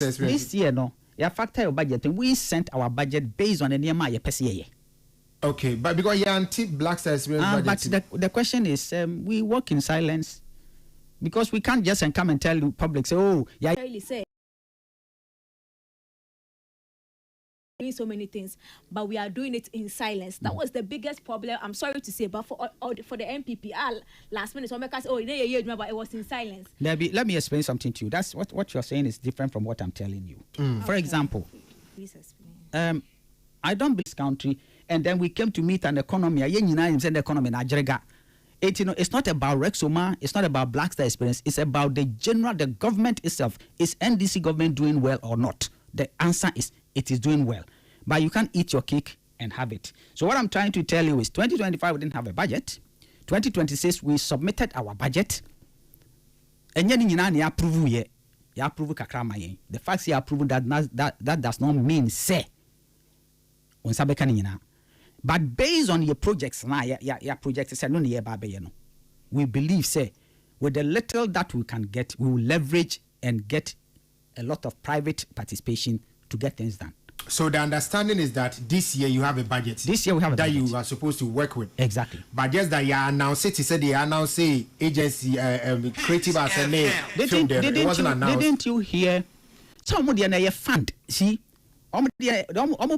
This year, no, factor your budget. We sent our budget based on the NEMA PCA. Okay, but because you're anti-Black Star Experience budget. But the question is, we work in silence because we can't just come and tell the public, say, oh, yeah. Doing so many things, but we are doing it in silence. That was the biggest problem. I'm sorry to say, but for the MPP, last minute, some say, oh, but it was in silence. Let me explain something to you. That's what you're saying is different from what I'm telling you. For example, please explain. I don't believe this country, and then we came to meet an economy. It's not about Rexoma, it's not about Black Star Experience, it's about the government itself. Is NDC government doing well or not? The answer is it is doing well. But you can't eat your cake and have it. So what I'm trying to tell you is 2025 we didn't have a budget. 2026 we submitted our budget. And you approve ye. You approve kakrama. The fact you approve that does not mean say. But based on your projects now, your projects say no we believe say with the little that we can get, we will leverage and get a lot of private participation to get things done. So the understanding is that this year you have a budget. This year we have a budget that you are supposed to work with. Exactly. But just that you announced it, said they announced agency creative as a name. It wasn't announced. Didn't you hear? Somebody in a fund. See, our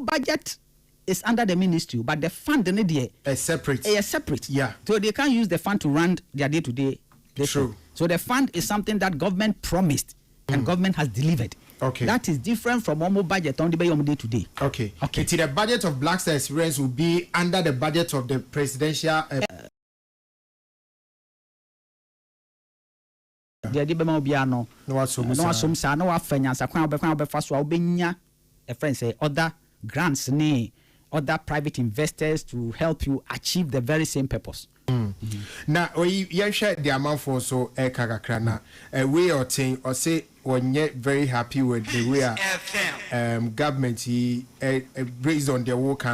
budget is under the ministry, but the fund is separate. Is separate. Yeah. So they can't use the fund to run their day-to-day. True. So the fund is something that government promised and government has delivered. Okay. That is different from our budget on the day to day. Okay. The budget of Black Star Experience will be under the budget of the presidential. Other grants, other private investors to help you achieve the very same purpose. Now, you share the amount for so kakakrana. We are saying or say we're not very happy with the way government based on their work.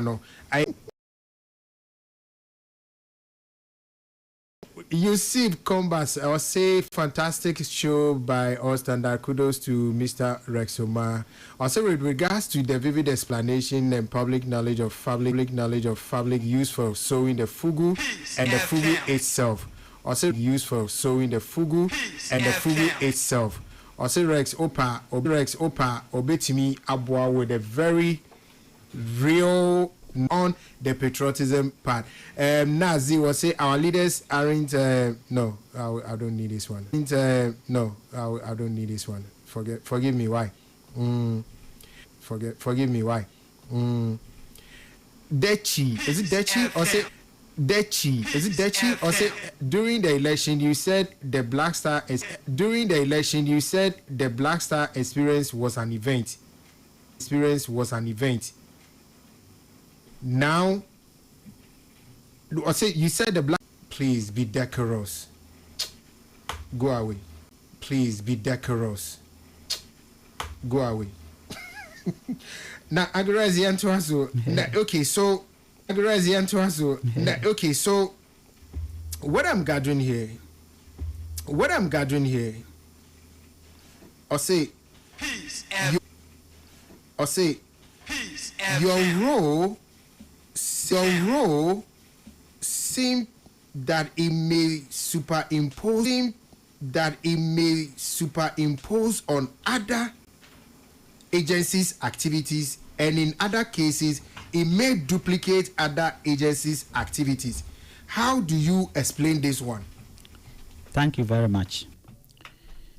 You see, Combas, I would say fantastic show by all standard. Kudos to Mr. Rexoma. Also, with regards to the vivid explanation and public knowledge of public use for sowing the fugu and the fugu itself. Also, use for sowing the fugu and the fugu itself. Also, Rex Opa, Obetimi Abwa with a very real on the patriotism part. Nazi will say our leaders aren't no, I don't need this one. No, I don't need this one. Forgive me, why? Forgive me, why? Dechi, is it Dechi or say Dechi? Is it Dechi or say during the election you said the Black Star Experience was an event. Now, I say you said the Black. Please be decorous. Go away. Please be decorous. Go away. Now, okay, so okay, so what I'm gathering here, I say, your role seems that it may superimpose on other agencies' activities, and in other cases it may duplicate other agencies' activities. How do you explain this one? Thank you very much.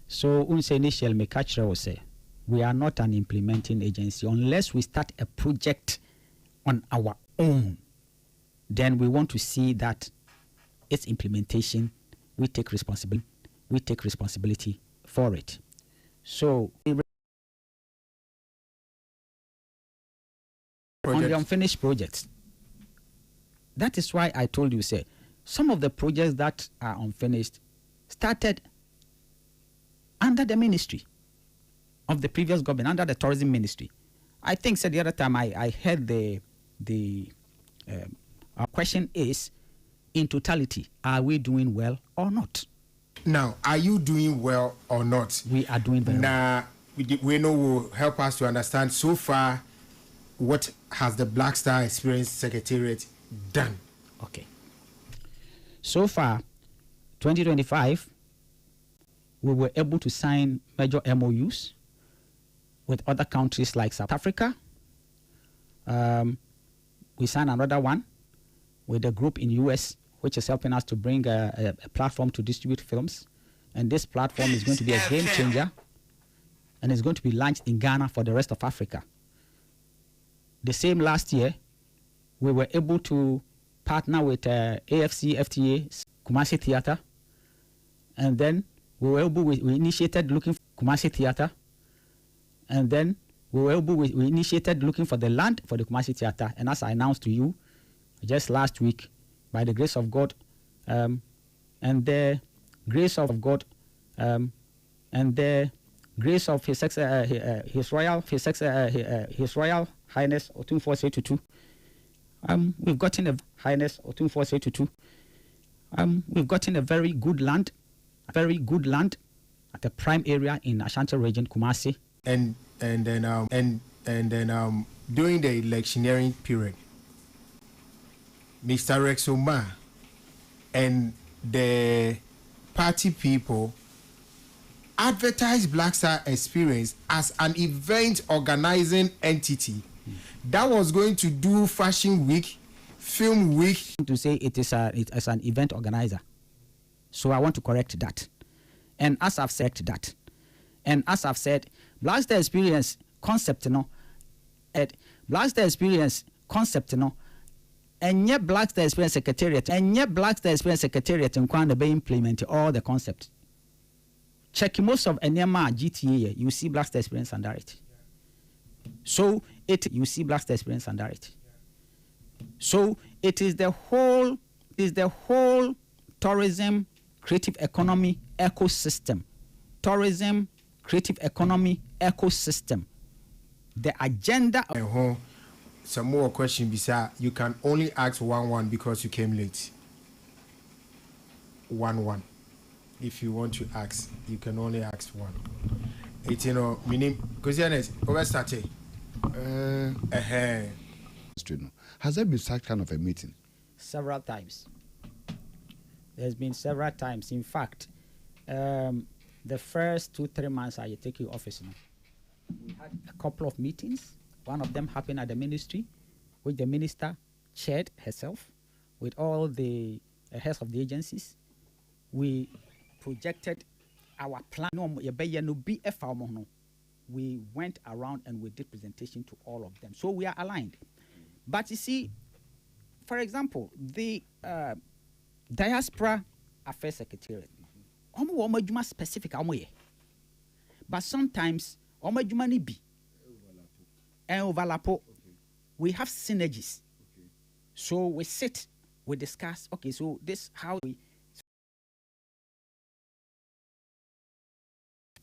So initial Mekachra will say we are not an implementing agency unless we start a project on our own. Then we want to see that its implementation, we take responsibility for it. So on the unfinished projects, that is why I told you, say, some of the projects that are unfinished started under the ministry of the previous government, under the tourism ministry. I think, said the other time I heard our question is, in totality, are we doing well or not? Now, are you doing well or not? We are doing very well. we know will help us to understand so far what has the Black Star Experience Secretariat done. Okay. So far, 2025, we were able to sign major MOUs with other countries like South Africa. We signed another one with a group in US, which is helping us to bring a platform to distribute films. And this platform is going to be a game changer, and it's going to be launched in Ghana for the rest of Africa. The same last year, we were able to partner with AFC FTA Kumasi Theatre, and then we initiated looking for Kumasi Theatre, and then we initiated looking for the land for the Kumasi Theatre. And as I announced to you just last week, by the grace of God, and the grace of God, and the grace of His Royal Highness Otumfuo we've gotten a Highness Otumfuo we've gotten a very good land at a prime area in Ashanti region, Kumasi. And then during the electioneering period, Mr. Rexoma and the party people advertised Black Star Experience as an event organizing entity that was going to do Fashion Week, Film Week. To say it is an event organizer. So I want to correct that. And as I've said, Black Star Experience concept, Black Star Experience concept, and yet Black Star Experience Secretariat, and be implement all the concept. Check most of NMA GTA, you see Black Star Experience under it. So you see Black Star Experience under it. So it is the whole tourism, creative economy ecosystem. Tourism, creative economy ecosystem. The agenda. Some more question, Bisa. You can only ask 1-1 because you came late. 1-1. If you want to ask, you can only ask one. It's meaning because over started. Has there been such kind of a meeting? Several times. There's been several times. In fact, the first 2-3 months I take your office now, we had a couple of meetings. One of them happened at the ministry, which the minister chaired herself with all the heads of the agencies. We projected our plan. We went around and we did presentation to all of them. So we are aligned. But you see, for example, the Diaspora Affairs Secretariat, specific, but sometimes and overlap. We have synergies. So we sit, we discuss, okay, so this how we.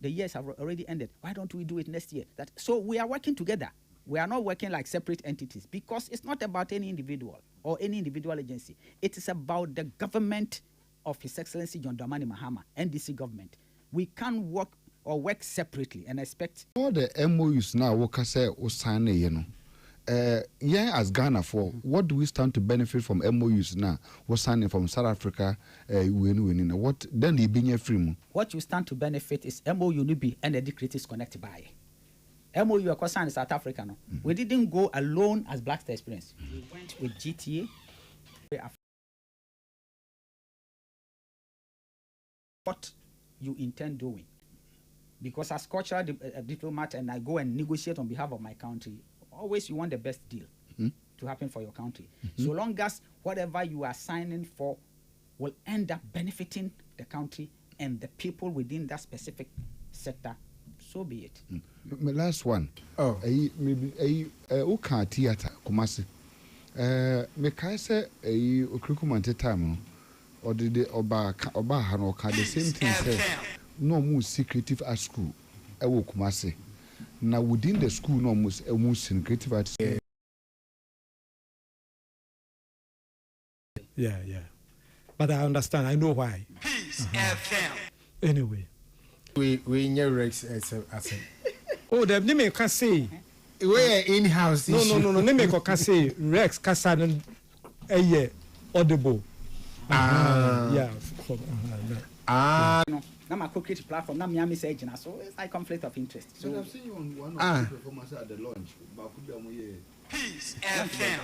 The years have already ended. Why don't we do it next year? So we are working together. We are not working like separate entities because it's not about any individual or any individual agency. It is about the government of His Excellency John Dramani Mahama, NDC government. We can't work separately and expect all the MOUs now. What say o sign as Ghana for what do we stand to benefit from MOUs now? We're signing from South Africa, what then the being free. What you stand to benefit is MOU Nubi and the Creatives Connect by. MOU are signed in South Africa. No? We didn't go alone as Black Star Experience. We went with GTA. What you intend doing? Because as cultural diplomat and I go and negotiate on behalf of my country, always you want the best deal to happen for your country. So long as whatever you are signing for will end up benefiting the country and the people within that specific sector, so be it. My last one. Maybe okay theater Kumasi. Me kai say okrikumante time or the oba hano ka the same thing say no more secretive art school ewo Kumasi. Now within the school no almost in creative arts. Yeah. But I understand. I know why. Peace FM. Anyway. We near Rex as a Oh, the name can say. We're in-house. No. Name can say Rex Kasan audible. Yeah. No. Now my co-create platform. Now Miami say so it's like conflict of interest. So I've seen you on one of the performances at the launch. Peace FM.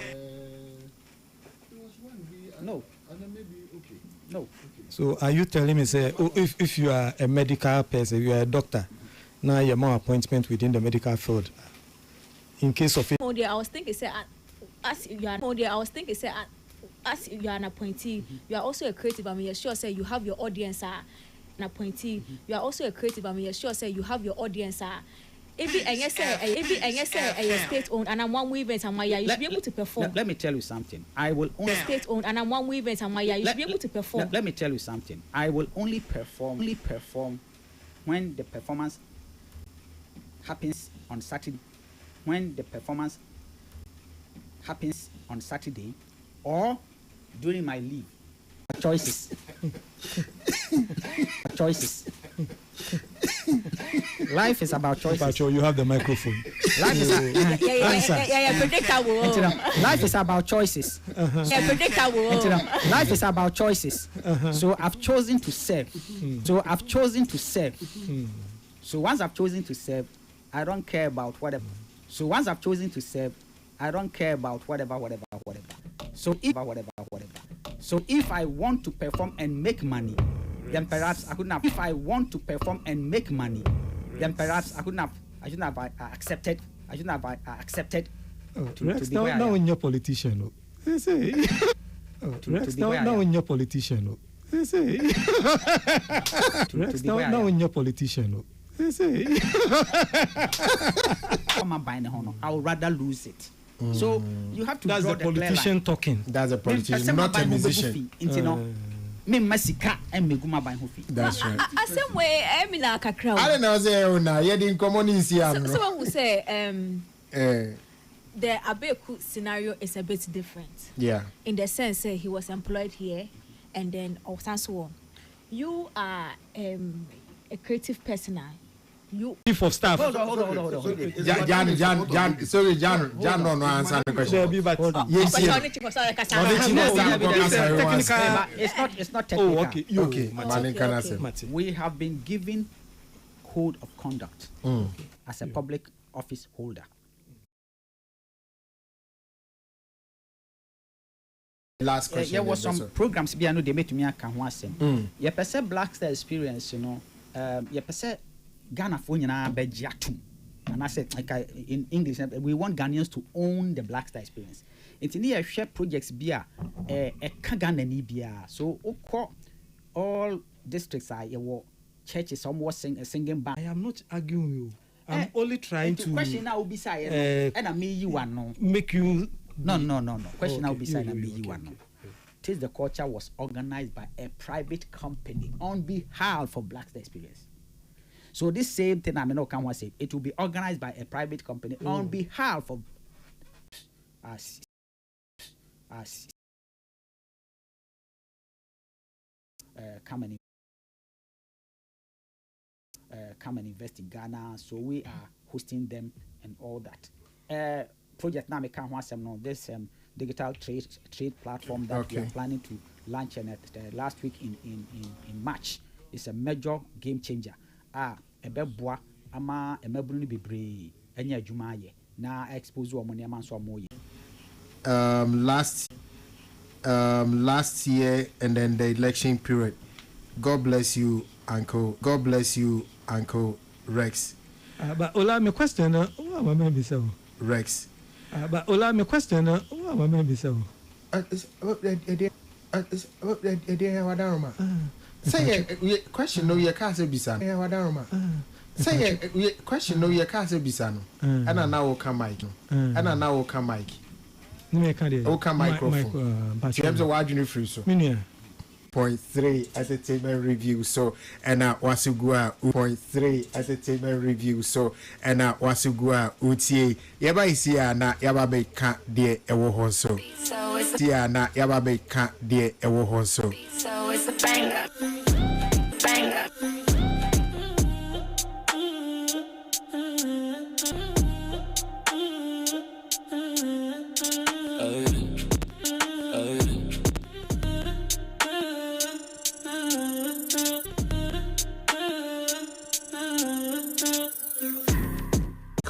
No. And then maybe okay. No. Okay. So are you telling me, say, if you are a medical person, you are a doctor, now you have more appointment within the medical field. In case of it, I was thinking, say, as you are an appointee, you are also a creative. I mean, you're sure say you have your audience. An appointee, you are also a creative. I mean, you're sure say you have your audience. If state owned and I'm one event and you should be able to perform. Let me tell you something. I will only state owned and I'm one event and you should be able to perform. Let me tell you something. I will only perform when the performance happens on Saturday. When the performance happens on Saturday or during my leave. Choices. Choices. Life is about choices. Pacho, you have the microphone. Life is predictable. Life is about choices. Predictable. Life is about choices. So I've chosen to serve. So once I've chosen to serve, I don't care about whatever. So once I've chosen to serve, I don't care about whatever. So if I want to perform and make money, then perhaps I couldn't have. If I want to perform and make money, then perhaps I couldn't have. I shouldn't have accepted. I shouldn't have accepted. Rex, now when you're politician, Rex, now when you're politician, Rex, now when you're politician, I would rather lose it. So you have to. That's draw the politician talking. That's a politician, not a musician. That's right. Same way, I mean, like a crowd. I don't know. Say, you didn't come on in here. Someone will say, the Abeku scenario is a bit different. Yeah. In the sense, he was employed here, and then also, you are a creative person. You chief of staff. Hold on. Jan, sorry, Jan, no answer the question. Yes, it's not technical. Oh, okay. Okay. We have been given code of conduct as a public office holder. Last question. There was some programs they made me a can You perceive Black Star experience, you perceive Ghana for Bejatum. And I said, like in English, we want Ghanaians to own the Black Star experience. It's in here share projects bia a Ghana Nibia. So all districts are churches somewhat singing back. I am not arguing you. I'm only trying to question now be say and I mean you one no make you no. Question now be say and me you one no. Taste the Culture was organized by a private company on behalf of Black Star experience. So this same thing I mean, can say it will be organized by a private company on behalf of come and invest in Ghana. So we are hosting them and all that. Project now can no this digital trade platform that we are planning to launch last week in March. It's a major game changer. Ebeboa ama emebunu bebre enya adwuma ye na expose wo money man so amoye last year and then the election period. God bless you, Uncle Rex. But Ola, my question, what may be so? Rex. But Ola, my question, what may be so? Say question no you can't say bisa. Say question no you can't say bisa no. And now will come mic. And now will come mic. No come microphone. James why do you free so? 0.3 entertainment review so and wasugua 0.3 entertainment review so and wasugua utie yaba isia na yaba be ka de ewo ho so sia na yaba be ka de ewo ho so it's a banger.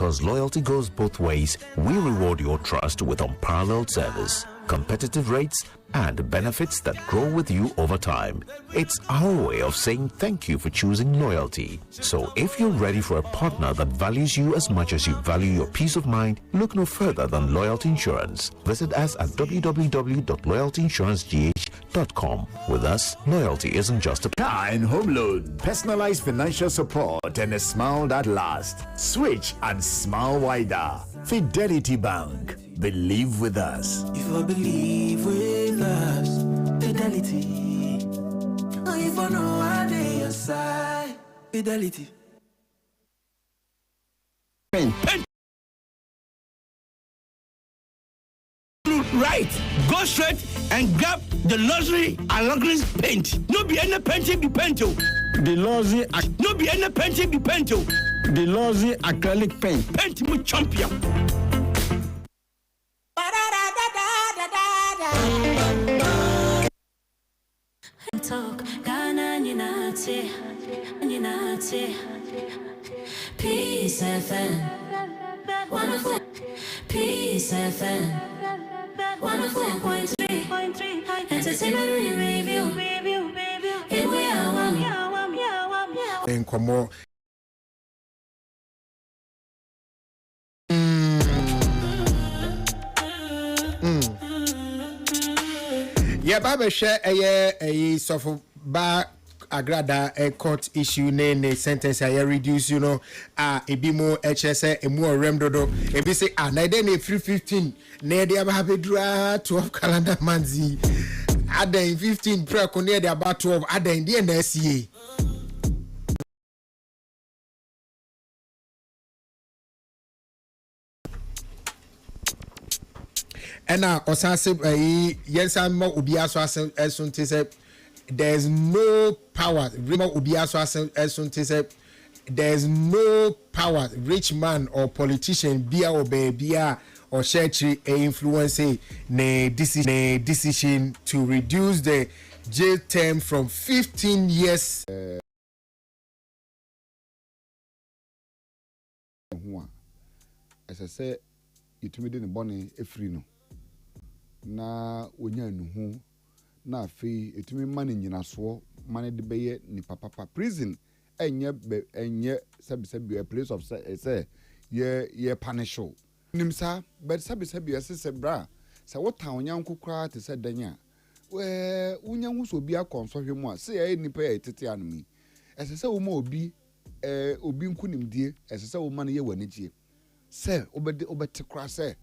because loyalty goes both ways, we reward your trust with unparalleled service, competitive rates, and benefits that grow with you over time. It's our way of saying thank you for choosing loyalty. So if you're ready for a partner that values you as much as you value your peace of mind, look no further than Loyalty Insurance. Visit us at www.loyaltyinsuranceGH.com. With us, loyalty isn't just a car and home loan, personalized financial support, and a smile that lasts. Switch and smile wider. Fidelity Bank. Believe with us. If I believe with us, Fidelity. If I know I dey your side, Fidelity. Right, go straight and grab the luxury and paint. No be any painting be painted. The luxury, no be any painting be painted. The luxury acrylic paint. Paint me champion. Talk, Ghana, Unite, Peace FM, wonderful, Peace FM, 104.3, entertainment review, here we are, and come on. Yeah, Baba share a suffer ba agrada a court issue ne sentence I reduce, you know, a bit more HSA, a more remdodo, a be say, and I then a 315, near the Ababe Dra 12 calendar manzi, add in 15 pre near the about 12, add in the NSCA. And now, Osase, yes, I'm more Ubiaso as soon as there's no power. Rima Ubiaso as soon as there's no power, rich man or politician, Bia or Bia or Shetri, influence ne decision to reduce the jail term from 15 years. As I say, it made in a bonny a free no. Na wonya nuhu na afi etumi mane nyina so mane de beye ni papa prison enye sabi a place of say ye punish nimsa but sabi ase bra say what town yanko kra te say danya we wonya hu so bi akonsɔhwe mu a say ye nipa ye tete anumi ese say wo ma obi nku nimdie ese say wo ma ne ye wanigie say obete kra say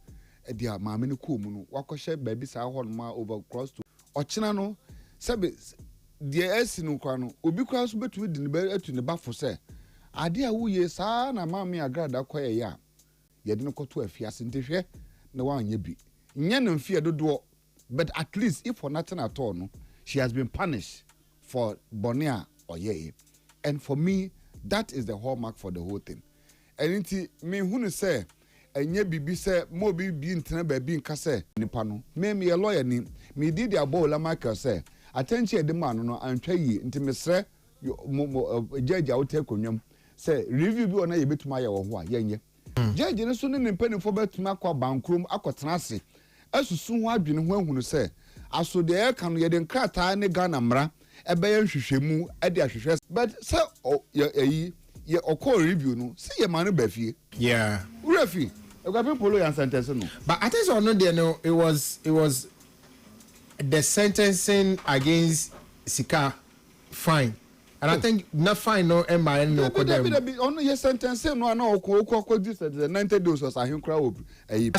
dia maame ne ko mu no wakɔhye baabi saa hɔ no ma over cross to ɔkyena no sɛbe dia asi no kwa no obi kwa so betu di ne ba atu ne bafo sɛ ade a woye saa na maame agrada kɔyɛ ya yɛde no kɔto afiase ntehwɛ na wanyɛ bi nyɛ no mfie dodo but at least if for nothing at all no she has been punished for bonia ɔyɛ and for me that is the hallmark for the whole thing and nti me hu no sɛ enye bibi se mo bi ntena ba bi nka se nipa no me lawyer ni me did the abola Michael say attention de man no antwa yi nti mesre judge out take konwam say review bi ona ye betuma ye wo ho a yenye judge ne so ne mpanifo betuma kwa bankrom akotena ase asusu ho adwene ho ahunu se aso de e kan ye de nkrata ne Ghana mra ebe ye hwehwemu e de ahwehwe but say ye okọ review no say ye man ba fie yeah refi but I think so no there no it was the sentencing against Sika fine and I think not fine no MIN no on your sentencing no this the 90 days was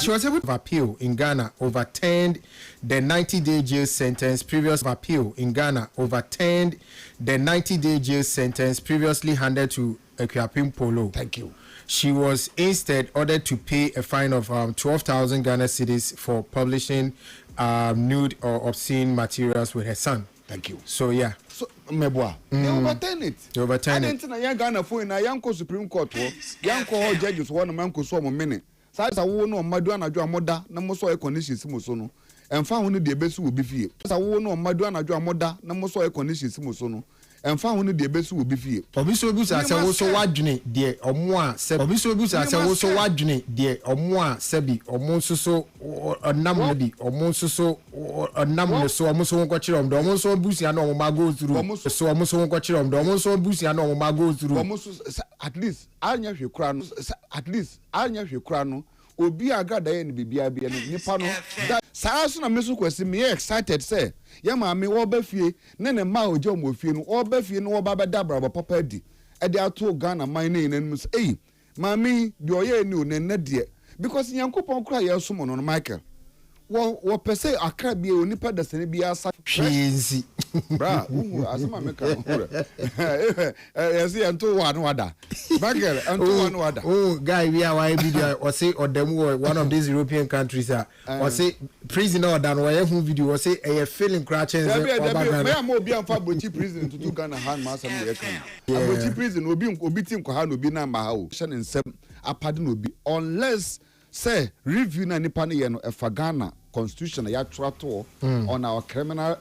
she was able to appeal in Ghana overturned the 90-day jail sentence previous appeal in Ghana overturned the 90-day jail sentence previously handed to Equiapim Polo. Thank you. She was instead ordered to pay a fine of 12,000 Ghana cedis for publishing nude or obscene materials with her son. Thank you. So yeah. So meboa. They overturn it. They overturn it. I didn't know Ghana for na yanko Supreme Court yanko judges one man ko so mo mene. Sa wo no madu anadwo amoda na mo so e conditions mo so no. Emfa ho no de besu obi fie. Sa wo no madu anadwo amoda na mo so e conditions mo so no. and found one the best will be fear. Obiso Busa say wo so wadwene de omo a se Obiso Busa say wo so wadwene de omo a se bi omo so onam no bi omo so onam no so omo so nko kire om do omo so busia na omo ma go through so omo so nko kire om do omo so busia na omo ma go through omo so at least anya hwe kura no obi agada ye ni bibia bia no nipa no saa so na meso kwasi me excited say ye ma me wo ba fie ne ne ma oje mo fie no wo ba fie no wo ba da bra papa di e de ato Ghana man ne nanu say eh mami de oye ni o ne de because Nyankopon kura ye so mo no Michael wo pese akra bia onipa da sene bia sa Crazy. Bra, asema meka nkura. Yesi anto wa no wada. Bagel anto wa no wada. Oh, guy, we are why video or say or them one of these European countries or say prison or than why video or say a feeling crutches. Me am obi am fa bochi prison to do Ghana hand master me kan. Bochi prison obi tin ko ha no bi na ma ha o. Hye nsem apade no bi unless say review na nipa ne ye no e fa Ghana constitution ya trato on our criminal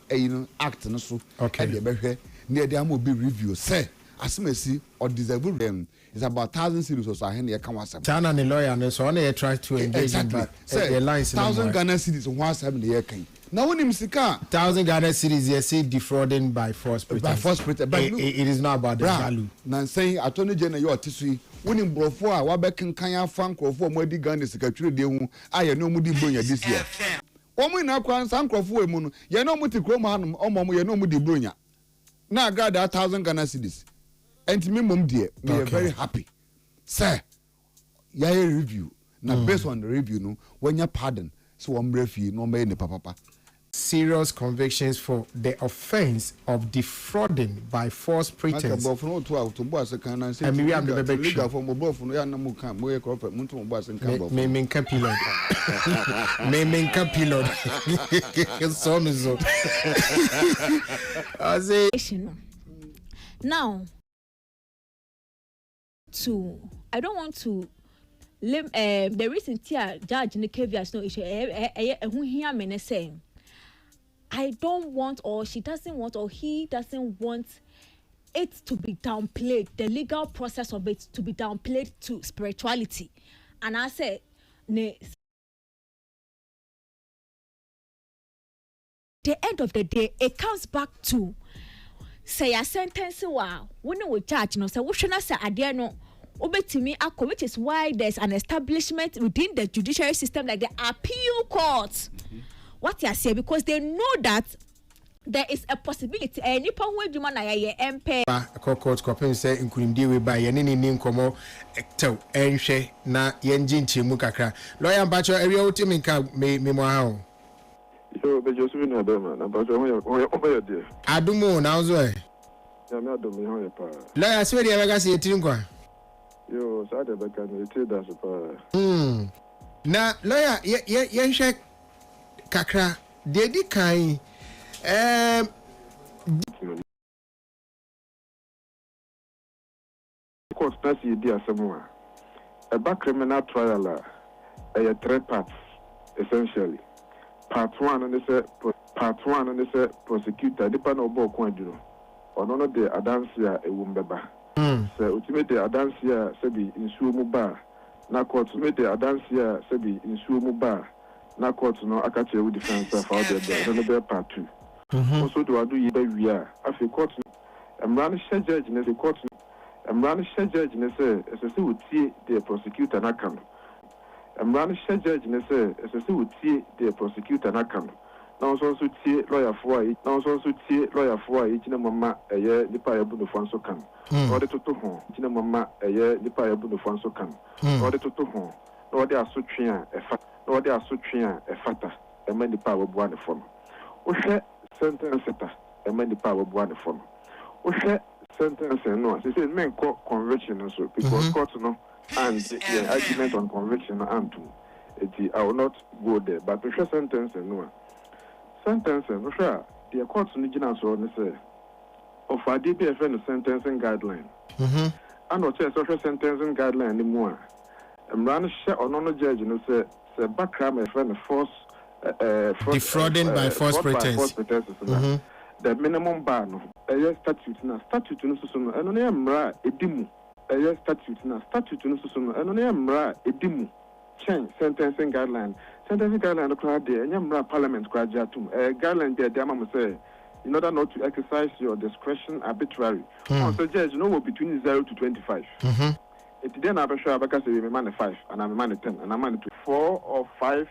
act no so okay e be hwe ne dey am obi review say asemasi or deserve them is about 1,000 series or so ahen ye kan wasam China ne lawyer ne so na ye try to engage him but the lines 1,000 Ghana cedis who asem ne ye kan na wonim sika 1,000 Ghana cedis ye say defrauding by false pretense but it is not about the value na saying attorney general you otisui wonim brofo a wabekenkan afan krofo mo adi Ghana sika twire de hu aye no mu di bronya this year omo na kwa san krofo emu no ye no mu ti krom hanum omo ye no mu di bronya na God 1,000 Ghana cedis and me mom dear we are very happy sir ya review na based on the review no when you pardon so one refi no me ne papa serious convictions for the offense of defrauding by false pretense. And me am the legal for mobile no ya na mu kan mo ye corporate muntu mo boss kan bo me pilot me pilot so no so I say now I don't want to the reason here judge in the caveats no issue who hear me saying I don't want or she doesn't want or he doesn't want it to be downplayed, the legal process of it to be downplayed to spirituality. And I say the end of the day it comes back to say a sentence when we judge no say we should not say adhere no obetimi akọ, which is why there's an establishment within the judiciary system like the appeal court. What you say because they know that there is a possibility any power woman na ye MP court kopem say nkunimdie we ba ye ne ni nkomo tew enhwe na ye nginchemu kakra lawyer Bacho area ultimate nka me mo ha o so be Joseph na be ma na Bacho o de adumo na ozo e ya me adumo ho ye pa lawyer so dey be say etiri nkwa yo sa de be kan etiri da so pa na lawyer ye nhwe kakra dedi kan court na see di asemo a back criminal trial a 3 parts essentially part 1 and say prosecutor depend on obo ko aduro ono no de adansia ewum beba say ultimate adansia say bi nsuo mu ba na court ultimate adansia say bi nsuo mu ba na court no akache with defense for the no be part 2 also do adu yi ba wi a afi court emran she judge ne the court emran she judge ne say esese utie the prosecutor na kan emran she judge ne say esese utie the prosecutor na kan na also tie lawyer for it na also tie lawyer for it na mama eye nipa ya bu no fanso kan o de toto ho na mama eye nipa ya bu no fanso kan o de toto ho na o de asotwe a efa na o de asotwe a efata e ma nipa wa bu ane fo no o hwe sentence ta e ma nipa wa bu ane fo no o hwe sentence no say men conviction so because court no and the argument on conviction and to it I will not go there but the sentence no sentence no sure the court no gina so no say of a DPF no sentencing guideline and o say social sentencing guideline ni mo a mran share no judge no say background my friend force defrauding by false pretense the minimum bar no statute no so no eno na mra edimu statute no so no eno na mra edimu change sentencing guideline no kra de enya mra parliament kra jatum guideline de am say in order not to exercise your discretion arbitrarily so judge no between 0 to 25 it then abesha abaka say me man 5 and I'm man 10 and I'm man 4 or 5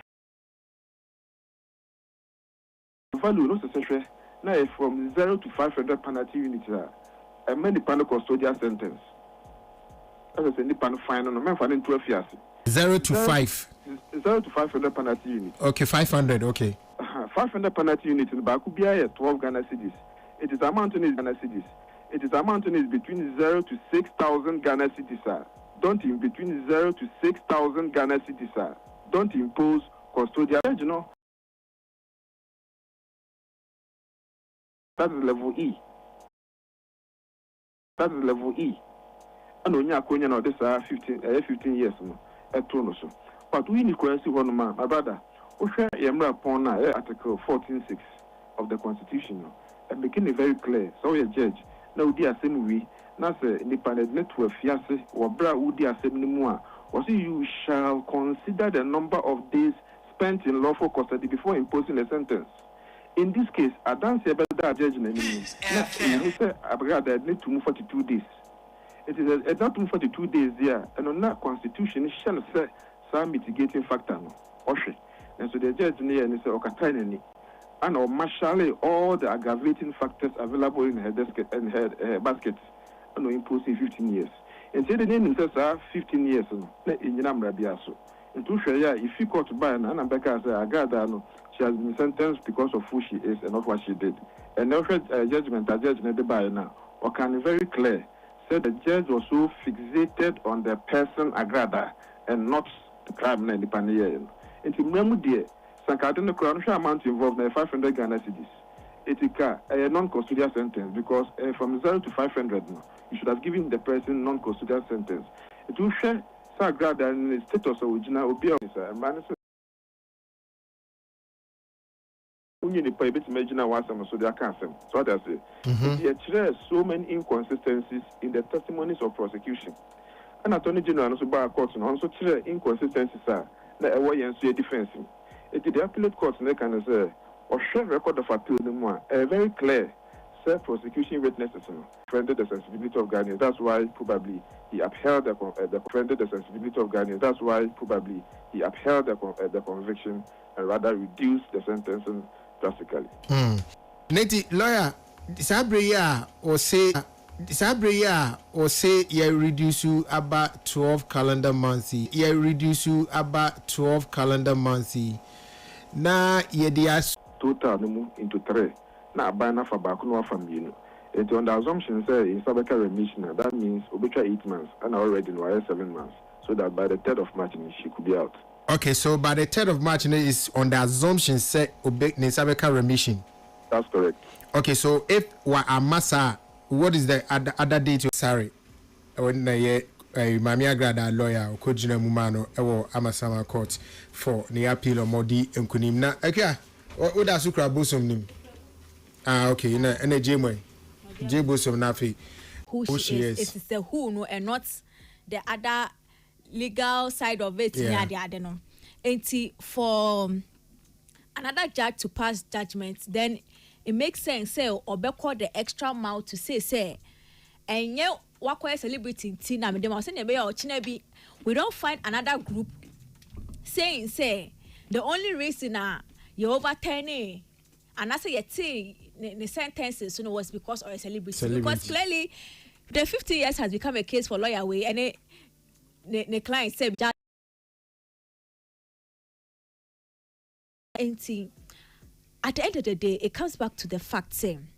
value no so now from 0 to 500 penalty units and many panel custodial sentence as I say ni panel fine no men for 12 years 0 to 5 0 to 500 penalty units. Okay, 500, okay. 500 penalty units in Baku 12 Ghana cedis. It is amount is Ghana cedis. It is amount is between 0 to 6,000 Ghana cedis, sir. Don't in between 0 to 6,000 Ghana cedis, sir. Don't impose custodial, you know. That is level E. That is level E. And when you are going on this 15 years, no. But we need to see one man, my brother. Yemra upon Article 14.6 of the Constitution and making it very clear. So a judge now the assembly now say independent network fiancé or bra who the assembly more was you shall consider the number of days spent in lawful custody before imposing a sentence. In this case, I don't say about that judge he said I need to move 42 days. It is exactly 42 days there, and on that constitution shall say some mitigating factor no. And so the judge near and say Okataini and or marshal all the aggravating factors available in her desk and her basket and imposing 15 years. And say the name says 15 years in Yanam Rabiaso. And to share if you got to buy an Anabeka say Agada, she has been sentenced because of who she is and not what she did. And now judgment a judge the buy now or can very clear. Said the judge was so fixated on the person Agrada and not the crime in the Panayan. Into Memudia, Sankadin crown amount involved in 500 Ghana cedis. It is a non-custodial sentence because from 0 to 500, you should have given the person non-custodial sentence. It will share Sagrada and the status of original Obia. So that's it. There are so many inconsistencies in the testimonies of prosecution. And Attorney General also by court and also inconsistencies are that a way and see a defense. It is the appellate court and they can say or share record of appeal no more. Very clear self-prosecution witnesses defended the sensibility of Ghanaians. That's why probably he upheld the defended the sensibility of Ghanaians. That's why probably he upheld the conviction and rather reduced the sentence drastically. Neti lawyer, Sabria or say you reduce you about 12 calendar months. You reduce you about 12 calendar months. Na ye dias total into 3. Na bana for back no from you. It on the assumption say in Sabeka remission, that means obitra 8 months and already no 7 months. So that by the 3rd of March she could be out. Okay, so by the 3rd of March is on the assumption say Sabeka remission. That's correct. Okay, so if wa amasa, what is the other date? Sorry, when Mami Agrada lawyer or Kojina Mumano or Amasama court for the appeal or Modi and Kunim. Na okay, what does Sukra Bosom name? Okay, in a J-Way. J Bosom Nafi. Who she is. It is the who no and not the other legal side of it. Yeah, the other no. And for another judge to pass judgment, then it makes sense say or be called the extra mile to say and yeah wakwa celebrity tina me dem say na be ya ochina bi we don't find another group saying say the only reason you overturning and I say the sentences was because of a celebrity. Because clearly the 50 years has become a case for lawyer way and the client said at the end of the day, it comes back to the fact saying,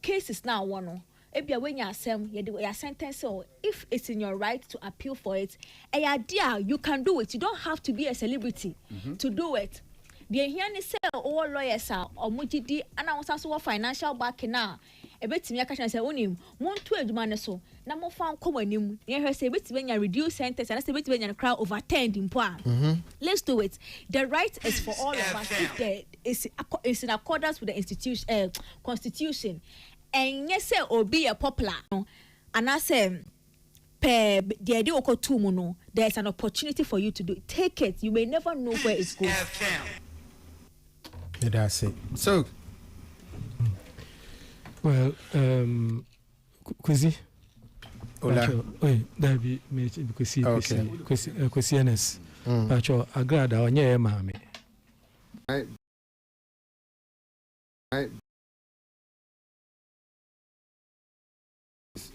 case is now one. When you are sentenced, so if it's in your right to appeal for it, you can do it. You don't have to be a celebrity to do it. The here say all lawyers are or mujidi and also financial backing now. ebetimi aka say onim monto adwuma ne so na mo fa nkom anim ye hwe say ebetimi nya reduce sentence and say ebetimi nya crowd overturned impo a let's do it. The right is for all of us if there is in accordance with the institution constitution and yes say obi a popular and I say the idea oko two no there's an opportunity for you to do it. Take it. You may never know where it's going. That's it. So well Kwesi Ola that be me Kwesi NS Pacho agrada onye maame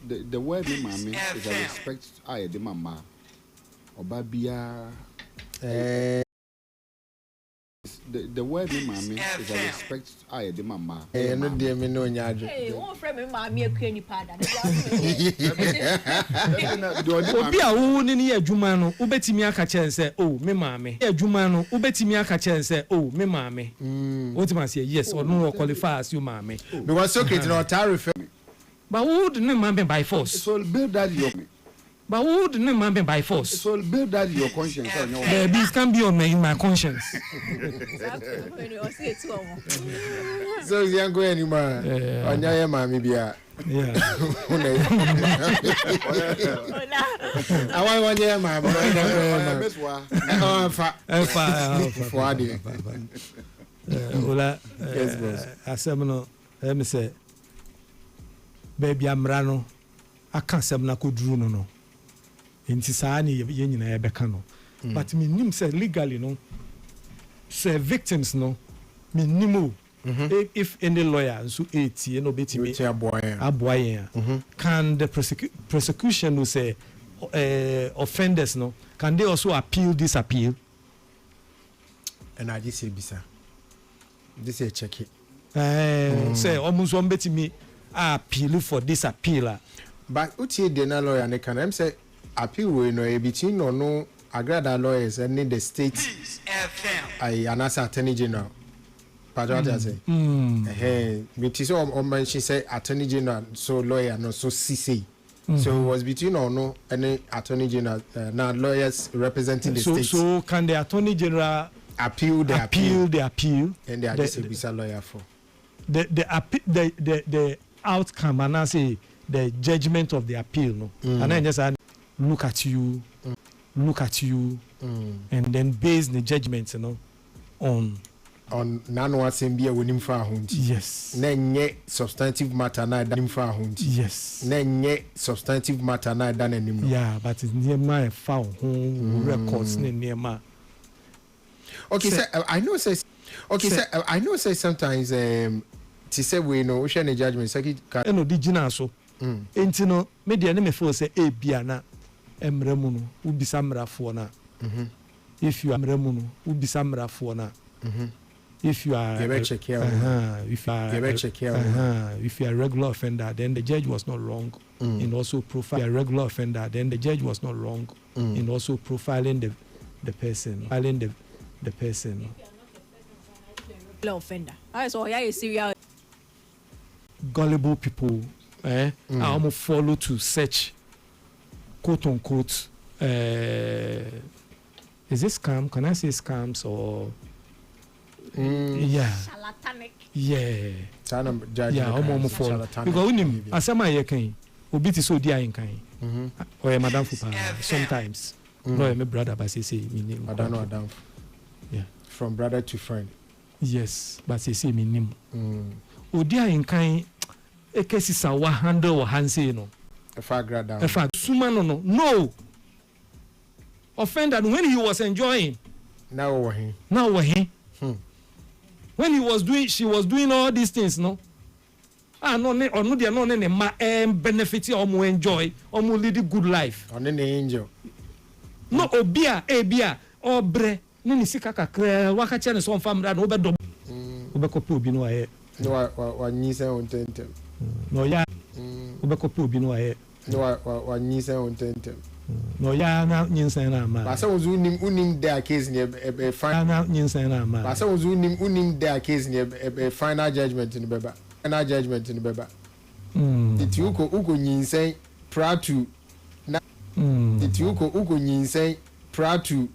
the word me mama is a respect I the mama Obabia the word me mama is a respect I the mama no dear me no nyadwe Hey, won friend me mama akua ni pada. obi a wo ni adwuma no ubetimi aka chense oh me maame adwuma no ubetimi aka chense oh me maame ultimately say yes or no qualify as you maame because okay no tariff but who would not man by force it will build that your but who would not man by force it will build that your conscience on your this can be on my conscience so you ain't going anymore on your mama bia yeah I want one year mama ola asemno me say baby amra no aka asem na koduru no enti saa ne ye nyina ebeka no but me nim say legally no say victims no me nim if any lawyer so 80 no betimi aboyen can the prosecution no say offenders no can they also appeal this appeal and I just say bisa this is check it say almost one betimi appeal for this appeal but uti the na lawyer ne can am say appeal we no between no agrada lawyers and the state I anasa attorney general Patriot say me ti so mention say attorney general so lawyer no so CC so it was between no any attorney general now lawyers representing the state so can the attorney general appeal the appeal and they are just a lawyer for the outcome and I say the judgment of the appeal no and then just look at you and then base the judgment on nano assembly wonim fa honti yes na nye substantive matter na da nim fa honti yes na nye substantive matter na da nanim no yeah but it's near my fa records near my okay so I know say sometimes to say we know we share the judgment say no di gina so enti no media ne me feel say e bia na emremu no ubisa mrafo na if you are emremu no ubisa mrafo na if you are if you are a regular offender then the judge was not wrong in also profiling a regular offender then the judge was not wrong in also profiling the person the person offender so yeah you serious gullible people I almost follow to search quote unquote is this scam? Can I say scams or yeah charlatanic yeah almost follow because unim asema ye kan obi ti so di ayin kan or madam fupa sometimes no my brother but say me name I don't know madam yeah from brother to friend yes but say me name odi ayin kan ekesisa wa handle wa hanse no efa grada efa suma no offender when he was enjoying now he when she was doing all these things no no they no ne ma benefit or mo enjoy or mo lead a good life on the angel no obia obre ni sika kakra waka che ne so famra no obedom obekope obi no aye no wa nyise ontentem no ya obekope obi no aye no wa nyise ontentem no ya na nyinsan na ma ba se wozu unim their case ne e final na nyinsan na ma ba se wozu unim their case ne e final judgment ni beba Iti uko nyinsɛn proud to na iti uko nyinsɛn proud to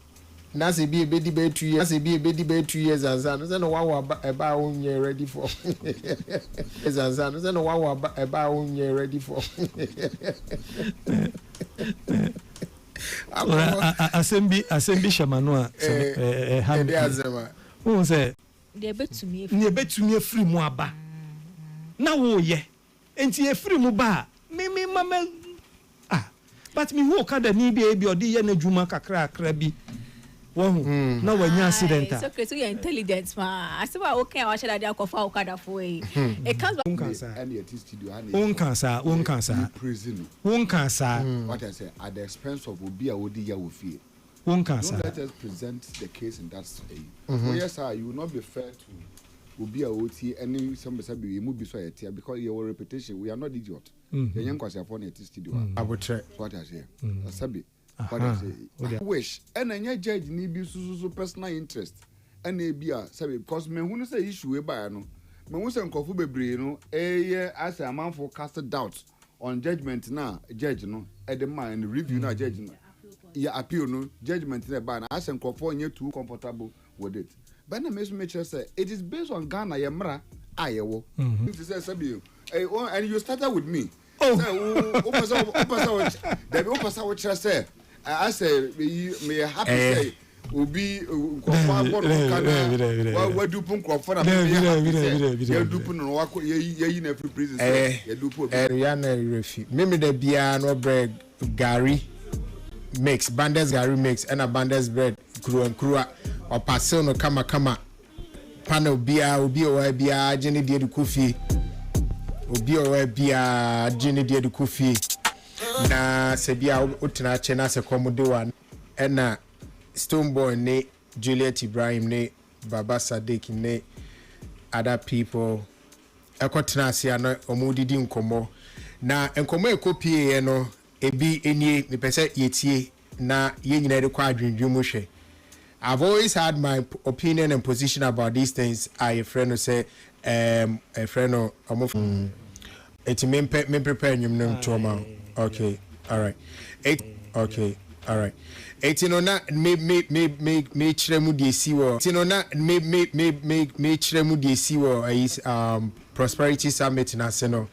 na se bi ebedi be 2 years, na se bi ebedi be 2 years ansa no say no wa eba onye ready for ansa no say no wa eba onye ready for Assembly shamano a hamdi azema won say de betumi afiri mu aba na wo ye enti afiri mu ba me mama but me wo ka da ni bi odi ye na dwuma kakra bi won na wanya accident so create your intelligence ma asiba okay wa shada dia kofa okada fo e comes back won cancer prison won cancer what I say at the expense of obi a odi ya wo fie won cancer. Don't let us present the case in that way. Yes sir, you will not be fair to obi a oti any some be mu bi so yetia because your reputation, we are not idiot. The young kwase afọ na studio abutre what I say sabi what I say I wish and any judge ni bi so personal interest and e bia sabi because me hu say issue e ba no me hu say nkofo bebre no as a man for cast doubt on judgment na judge no e the man review na judge no ya appeal no judgment na ba na as nkofo nye too comfortable with it but na me so make sure say it is based on Ghana yemra ayewo if you say sabi and you started with me. Oh, say I say me happy say obi what do pun crofona me do pun no wa ye na free prison say ye do pun ya na refi me da bia no bread gari mix bandes gari mix and a bandes bread kruwa or parcel no kama panel bia obi o bia gene die de kofi obi o bia gene die de kofi na se bia otena che na se komode wan na Stoneboy ne Juliet Ibrahim ne Baba Sadiq ne other people ekotena se ana omudidi nkomo na nkomo ekopie no ebi enie me pese yetie na ye nyina de kwa adwendwum hwe. I've always had my opinion and position about these things. A friend who say a friend of it's me prepare you trauma. Okay, all right. Okay, all right. It's no na me chiremu de siwo. It's no na me chiremu de siwo is prosperity summit na seno.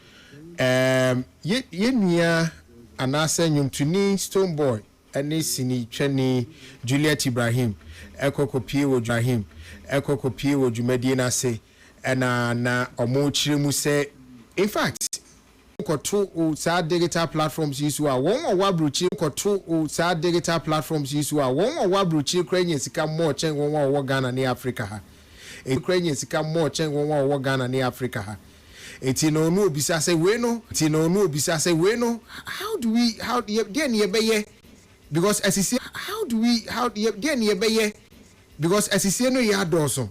Ye nia anase nyum tuni Stoneboy ene sini twani Juliet Ibrahim ekokopie wo Ibrahim ekokopie wo dwumadie na se na omo chiremu se in fact koto o sa digital platforms isu a won wa bruchi koto o sa digital platforms isu a won wa bruchi krenye sika mo chen won wa Ghana ni Africa ha e krenye sika mo chen won wa Ghana ni Africa ha eti no no obisa se we no how do we there ne be because as you see how there ne be because as you see no ya doso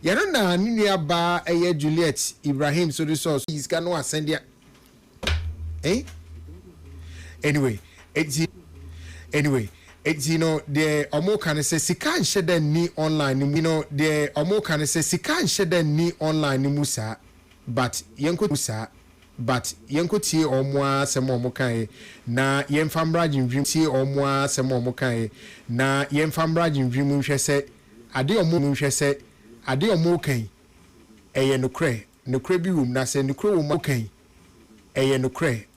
yero na nua ba eye Juliet Ibrahim so the source is can no ascend ya anyway it's you know the omo can say sika nhede ni online you know the omo can say sika nhede ni online musa but yenko tie omo asem omo kan na yemfa mragin dream tie omo asem omo kan na yemfa mragin dream nhwe se ade omo nhwe se ade omo kan eye nokre bi wum na se nokre wum kan eye nokre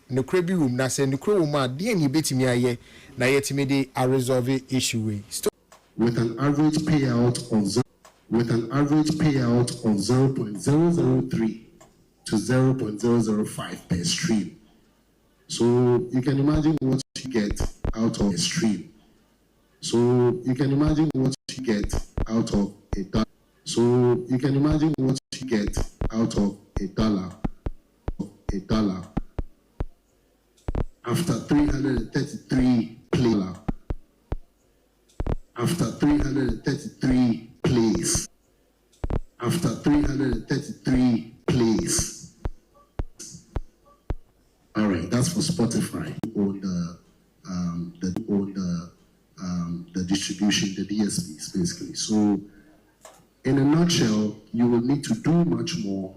bi wum na se nokre wum ade ni betimi aye na yetimi de a resolve issue we with an average payout of 0.003 to 0.005 per stream. So you can imagine what you get out of a stream. So you can imagine what you get out of a dollar. So you can imagine what you get out of a dollar. After 333 plays. After 333 plays. All right, that's for Spotify on the distribution, the DSPs basically. So in a nutshell, you will need to do much more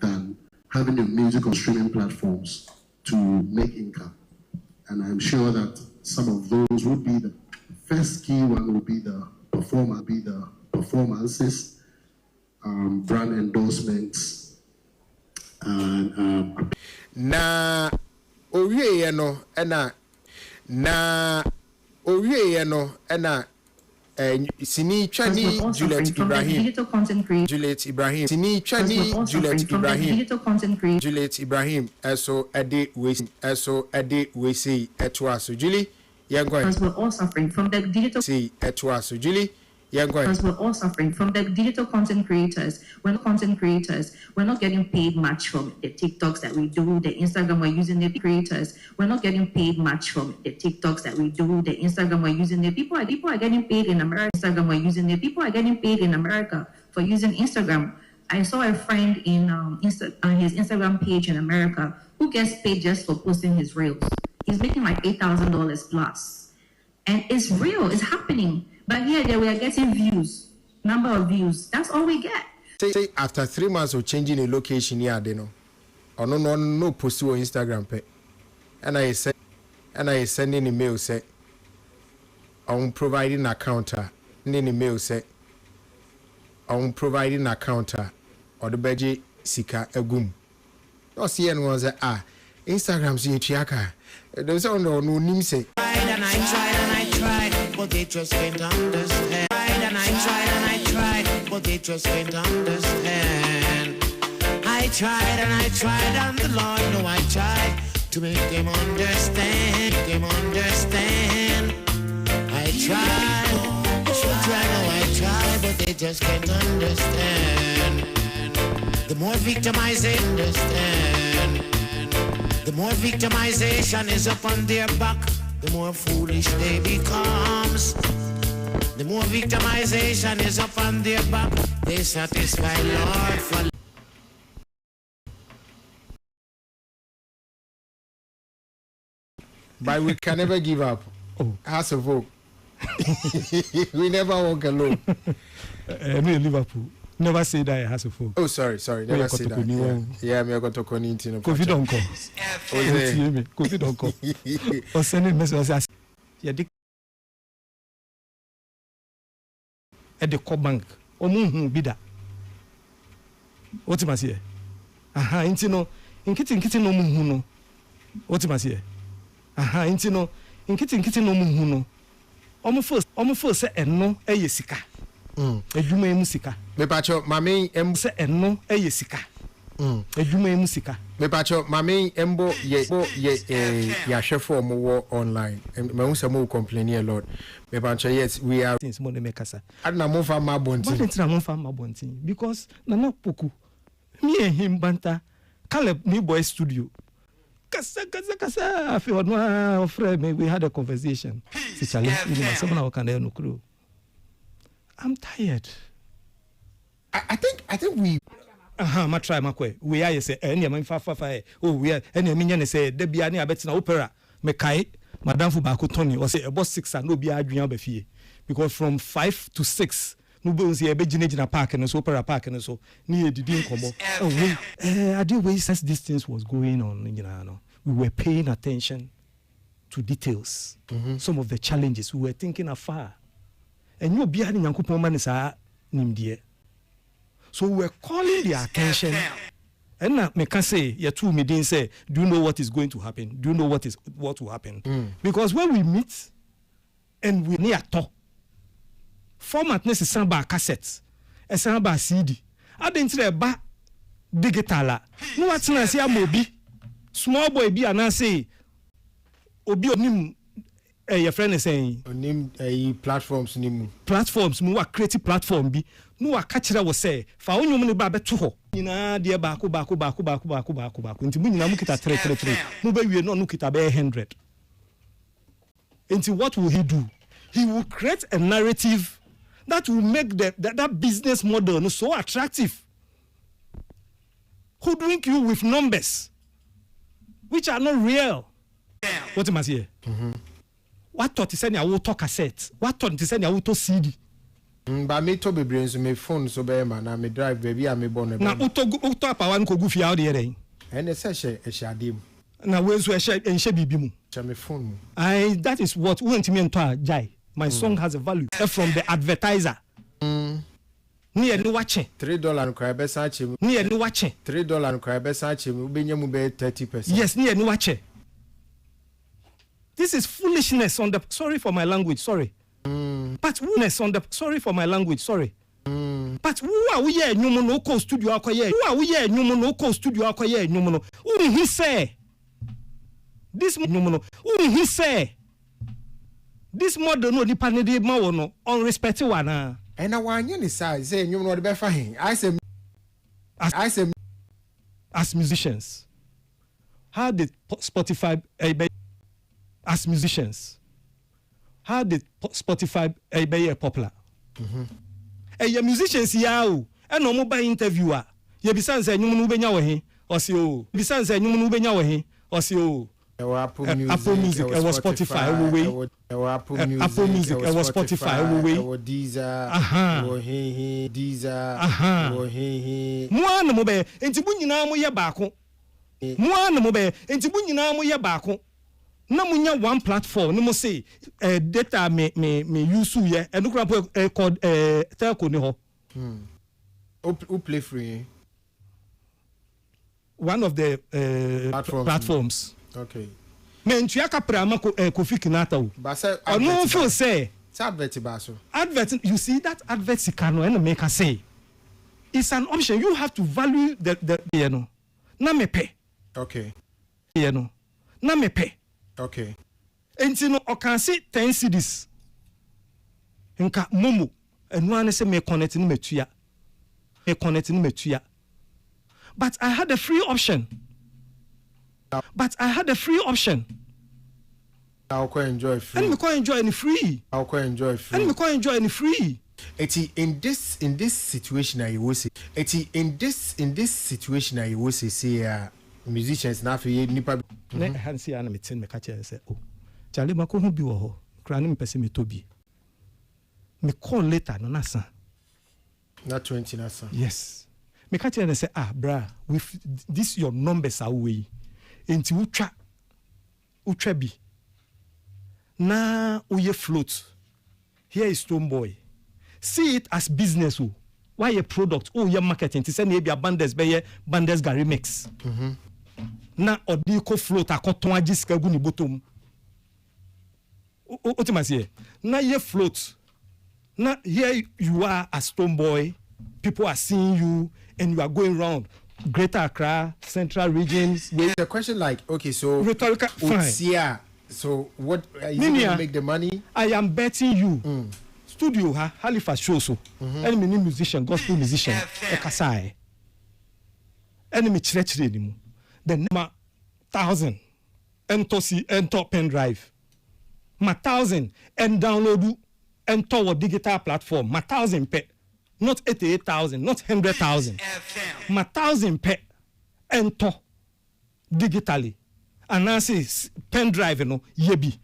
than having the music on streaming platforms to make income. And I'm sure that some of those would be the first key one would be the performances, brand endorsements, and na owie no ena sini twani Juliet Ibrahim sini twani Juliet Ibrahim eso ade we say etwaso Julie because we're all suffering from the digital etwaso Julie because we're all suffering from the digital content creators. We're not getting paid much from the TikToks that we do, the Instagram we're using, the creators. We're not getting paid much from the TikToks that we do, the Instagram we're using. The people are getting paid in America. Instagram we're using. The people are getting paid in America for using Instagram. I saw a friend in on his Instagram page in America who gets paid just for posting his reels. He's making like $8,000 plus, and it's real. It's happening. But here we are getting views, number of views. That's all we get. Say after 3 months of changing the location here, they know. Or no post on Instagram pay. And I sending email say I'm providing a counter. Then email say I'm providing a counter or the budget sika egum. No see anyone say Instagram see chiaka. There's no name say. And I tried, but they just can't understand. And I tried, but they just can't understand. I tried, and the Lord know I tried to make them understand. I tried, but they just can't understand. The more victimized understand. The more victimization is upon their back, the more foolish they becomes. The more victimization is upon their back, they satisfy Lord for. But we can never give up. As a vote. We never walk alone. Me Liverpool. Never say that it has a fool. Oh, sorry. Never say that. Yeah, me got to call into. Kofi don't call. Kofi don't call. Or sending messages. Yeah, at the core bank. Omu bida. What must you? Aha, intino. Inkiti no muhuno. What must you? Aha, intino. Inkiti no muhuno. Omu first say eno eyesika. Edwuma emu sika. Me pacho mame em se eno eyesika. Edwuma emu sika. Me pacho mame embo ye ya hwefo mo wo online. Me hu se mo complain a lot. Me pacho yes we are things mo ne mekasa. Adna mo fa ma bontin. What na mo fa ma bontin because nana poku. Me and him banta Caleb me boy studio. Kasa I feel no friend me we had a conversation. Si chale ni someone na wakanda no crew. I'm tired. I think we ma try makwe. We are say any man fa. Oh we are any me say de bia na abetina opera me kai madam fu ba ko Tony or say about 6 and no bia adwan ba fie because from 5 to 6 no be say e be gina park and so opera park and so ni edidi nkomo. I did way since these things was going on no. We were paying attention to details. Some of the challenges we were thinking afar. And you be having Yankupon Manisa Nimdie. So we're calling their attention. And now me can say, yeah, two me didn't say, do you know what is going to happen? Do you know what will happen? Because when we meet and we near talk, format necessary by cassette, a samba CD. I didn't say ba digital. No what's na say mobi. Small boy be and say obi onim. Your friend is saying platforms mu wa creative platform bi no wa kachira wo say fa onwom ne ba beto ho nyina de ba ko nti mu nyina mu kita 3 mu ba wie no kita be 100. Nti what will he do? He will create a narrative that will make that business model no so attractive, hoodwink you with numbers which are not real. What am I saying? What thought is any auto cassette? What thought is any auto CD? But me to be brains me phone so be man, me drive baby, me born. Na auto power nko gu fi out there. And a session, a shadim. Now, where's where and Shebibimu? Phone. That is what went me into Jai. My song has a value from the advertiser. Near no watching. $3 and cry best. Near no watching. $3 and cry best. Benjamin 30%. Yes, near no watching. This is foolishness on the. Sorry for my language. Sorry. But foolishness on the. Sorry for my language. Sorry. But who are we here? No co studio akoye. Who are we here? No co studio akoye. No. Who he say? This no. Who he say? This model no depend de ma wono unrespected one. And I want you to say you know the best for him. I say as musicians. How did Spotify as musicians? How did Spotify be popular? Your musicians here, and no mobile interviewer. You be saying you no benya we or see oh. Be saying you no benya we or see oh. Apple Music, it was Spotify, Apple Music, it was Spotify, Deezer. Mwana mobe, enti bu nyina mo ye baako. Mwana mobe, enti bu nyina mo ye baako. Na munya one platform, no mo say data me use ye, and look called telco ni ho. Who play free? One of the platforms. Okay. Men tuaka prama Kofi Kinata o. But say no feel say advert baso. Advert, you see that advert sikano and make us say it's an option. You have to value the you know. Na me pay. Okay. You know. Na me pay. Okay. And you know I can say 10 cedis. Nka momo enu ane se me connect ni metua. Me connect ni metua. But I had a free option. I'll quite enjoy free. And me quite enjoy any free. I'll quite enjoy free. And me quite enjoy any free. In this situation I will say. In this situation I will say musicians na fe nipa. Ne hansi ana metin me catch say oh. Charlie mako hu bi wo ho. Kra ne mpese me tobi. Me call later no na san. Na 20 na san. Yes. Me catch and say bra, with this your numbers are way. Enti utra bi. Na uye float. Here is Stone Boy. See it as business. Why a product? Oh, your marketing. To send a bandes be bandes Gary mix. Na odiko float akoton ajiska guni bottom. Otimasi. Na ye float. Na here you are as Stone Boy. People are seeing you and you are going around Greater Accra, Central Regions. The question like, okay, so rhetorical fine. Yeah. So what are you going to make the money? I am betting you. Studio Halifax show so. Enemy musician, gospel musician. Ekasai. Enemy church ni. The number 1,000 enter pen drive. Ma 1,000 and download enter what digital platform. Ma 1,000 pe. Not 88,000, not 100,000. Ma 1,000 pe enter digitally. And I say pen drive no yebi